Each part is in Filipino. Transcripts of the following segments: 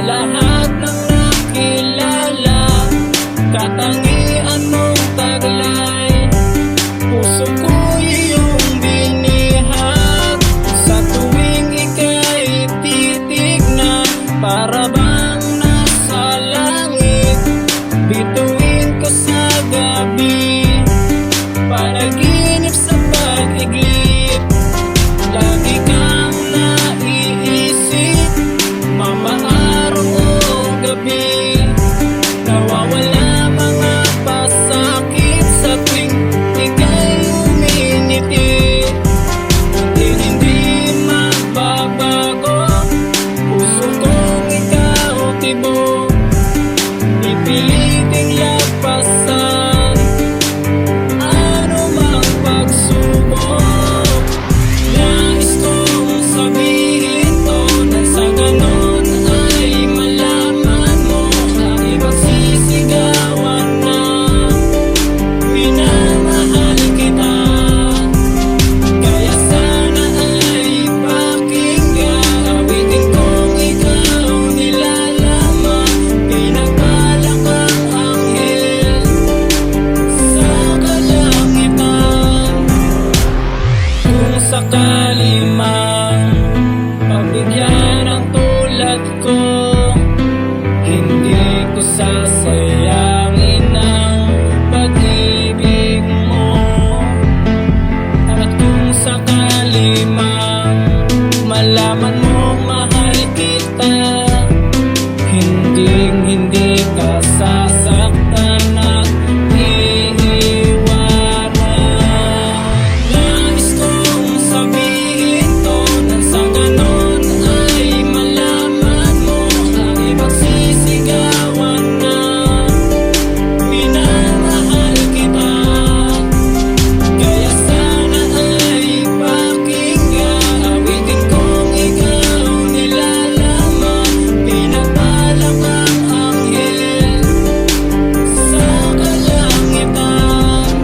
lahat ng nakilala, katangian mong taglay. Puso ko iyong binihag, sa tuwing ika'y titignan, para bang nasa langit. Bituin ko sa gabi, panaginip sa pag-iglip. Lagi kang naiisip, mamaaraw o gabi. Nawawala mga pasakit sa tuwing ika'y umingiti. Hindi magbabago, puso kong ikaw tibok. Pipiliting lagpasan anumang pagsubok. Nais kong sabihin to, nang sa ganon ay malaman mo, aking pagsisigawan na minamahal kita. Kaya sana ay pakinggan, awitin kong ikaw nilalaman, pinagbalak ang anghel sa kalangitan. Kung sakali mang mabigyan ang tulad ko, hindi ko sasayangin ang pag-ibig mo. At kung sakali mang malaman mo mahal kita, hindi ka sasaktan at iiwanan. Nais kong sabihin to, nang sa ganon ay malaman mo, aking pagsisigawan na minamahal kita. Kaya sana ay pakinggan, awitin kong ikaw nilalaman, pinagbalak ang anghel sa kalangitan.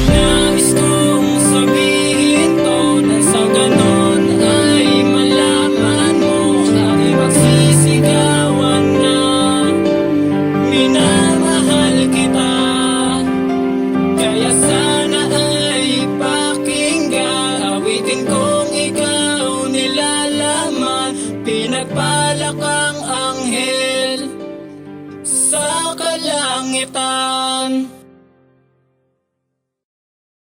Nais kong sabihin to, nang sa ganon ay malaman mo, aking pagsisigawan na minamahal kita. Kaya sana ay pakinggan, awitin kong ikaw nilalaman, pinagbalak ang anghel sa kalangitan.